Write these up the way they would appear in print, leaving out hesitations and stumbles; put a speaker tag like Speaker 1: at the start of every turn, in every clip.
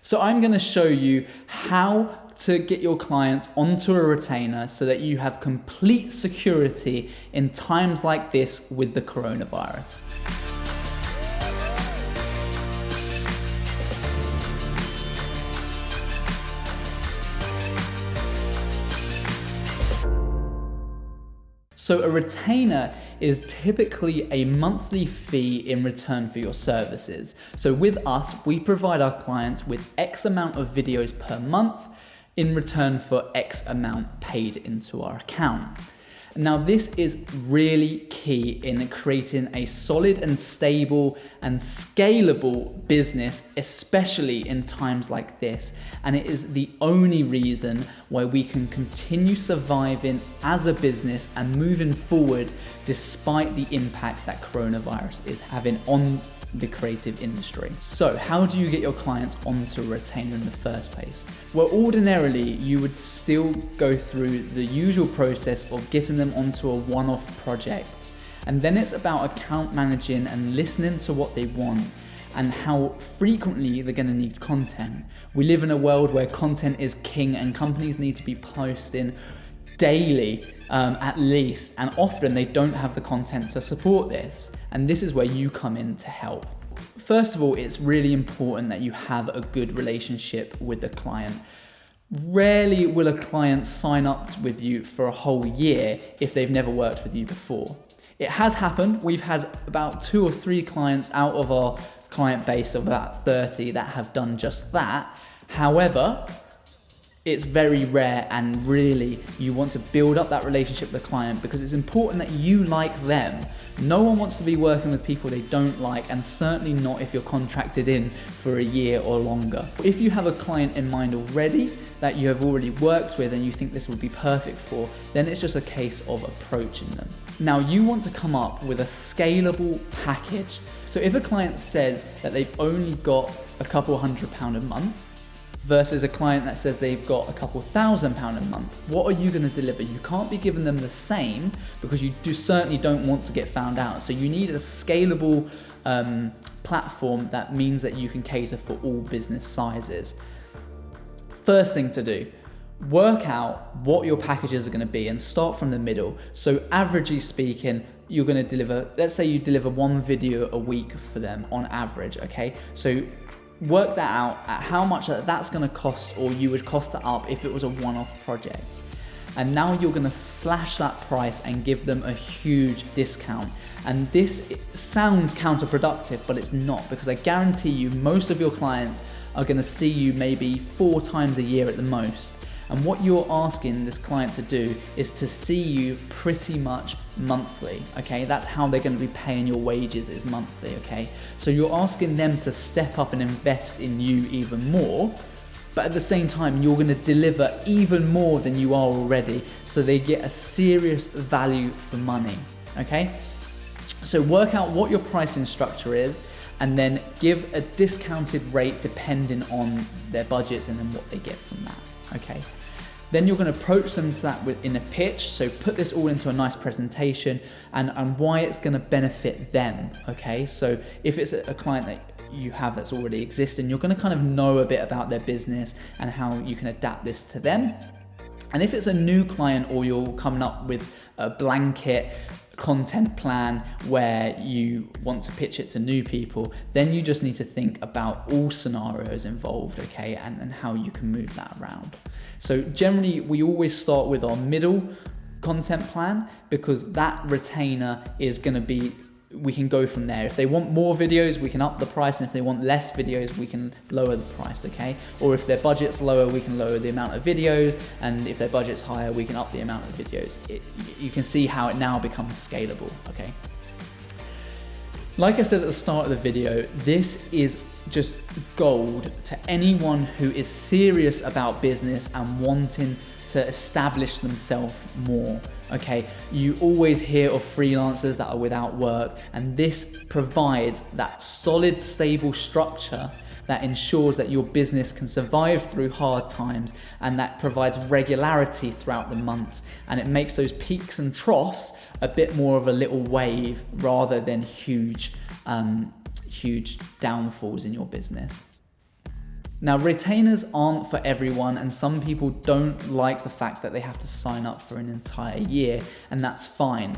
Speaker 1: So I'm going to show you how to get your clients onto a retainer so that you have complete security in times like this with the coronavirus. So a retainer is typically a monthly fee in return for your services. So with us, we provide our clients with X amount of videos per month in return for X amount paid into our account. Now, this is really key in creating a solid and stable and scalable business, especially in times like this. And it is the only reason why we can continue surviving as a business and moving forward despite the impact that coronavirus is having on the creative industry. So how do you get your clients onto a retainer in the first place? Well, ordinarily you would still go through the usual process of getting them onto a one-off project. And then it's about account managing and listening to what they want and how frequently they're going to need content. We live in a world where content is king and companies need to be posting daily at least, and often they don't have the content to support this, and this is where you come in to help. First of all, it's really important that you have a good relationship with the client. Rarely will a client sign up with you for a whole year if they've never worked with you before. It has happened. We've had about 2 or 3 clients out of our client base of about 30 that have done just that. However, it's very rare, and really you want to build up that relationship with the client because it's important that you like them. No one wants to be working with people they don't like, and certainly not if you're contracted in for a year or longer. If you have a client in mind already that you have already worked with and you think this would be perfect for, then it's just a case of approaching them. Now, you want to come up with a scalable package. So if a client says that they've only got a couple £100 a month, versus a client that says they've got a couple £1,000 a month, what are you going to deliver? You can't be giving them the same because you certainly don't want to get found out. So you need a scalable platform that means that you can cater for all business sizes. First thing to do, work out what your packages are going to be and start from the middle. So averagely speaking, you're going to deliver, let's say you deliver 1 video a week for them on average, okay? So work that out at how much that's going to cost, or you would cost it up if it was a one-off project. And now you're going to slash that price and give them a huge discount. And this sounds counterproductive, but it's not, because I guarantee you most of your clients are going to see you maybe 4 times a year at the most. And what you're asking this client to do is to see you pretty much monthly, okay? That's how they're going to be paying your wages, is monthly, okay? So you're asking them to step up and invest in you even more, but at the same time, you're going to deliver even more than you are already, so they get a serious value for money, okay? So work out what your pricing structure is, and then give a discounted rate depending on their budgets and then what they get from that. Okay, then you're going to approach them to that in a pitch. So put this all into a nice presentation and why it's going to benefit them. Okay, so if it's a client that you have that's already existing, you're going to kind of know a bit about their business and how you can adapt this to them. And if it's a new client, or you're coming up with a blanket content plan where you want to pitch it to new people, then you just need to think about all scenarios involved, okay, and how you can move that around. So generally we always start with our middle content plan, because that retainer is going to be, we can go from there. If they want more videos, we can up the price, and if they want less videos, we can lower the price, okay? Or if their budget's lower, we can lower the amount of videos, and if their budget's higher, we can up the amount of videos. You can see how it now becomes scalable, okay? Like I said at the start of the video, this is just gold to anyone who is serious about business and wanting to establish themselves more. Okay, you always hear of freelancers that are without work, and this provides that solid, stable structure that ensures that your business can survive through hard times, and that provides regularity throughout the months, and it makes those peaks and troughs a bit more of a little wave rather than huge downfalls in your business. Now, retainers aren't for everyone, and some people don't like the fact that they have to sign up for an entire year, and that's fine.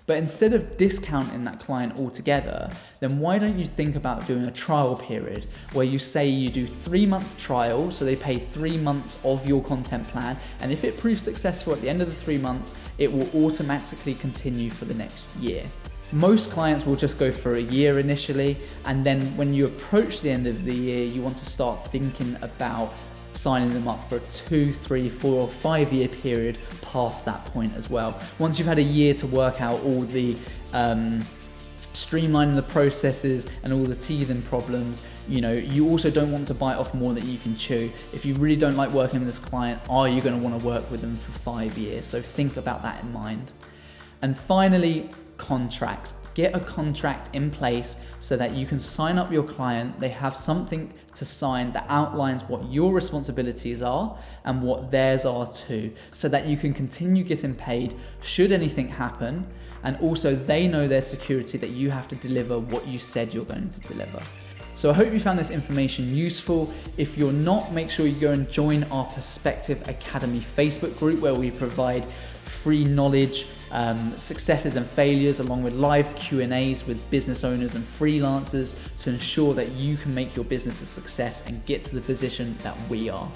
Speaker 1: But instead of discounting that client altogether, then why don't you think about doing a trial period where you say you do 3-month trial, so they pay 3 months of your content plan, and if it proves successful at the end of the 3 months, it will automatically continue for the next year. Most clients will just go for a year initially, and then when you approach the end of the year, you want to start thinking about signing them up for a 2, 3, 4, or 5 year period past that point as well. Once you've had a year to work out all the streamlining the processes and all the teething problems, you also don't want to bite off more than you can chew. If you really don't like working with this client, are you going to want to work with them for 5 years? So think about that in mind. And finally, contracts. Get a contract in place so that you can sign up your client. They have something to sign that outlines what your responsibilities are and what theirs are too, so that you can continue getting paid should anything happen. And also they know their security that you have to deliver what you said you're going to deliver. So I hope you found this information useful. If you're not, make sure you go and join our Perspective Academy Facebook group, where we provide free knowledge, successes and failures, along with live Q&As with business owners and freelancers to ensure that you can make your business a success and get to the position that we are.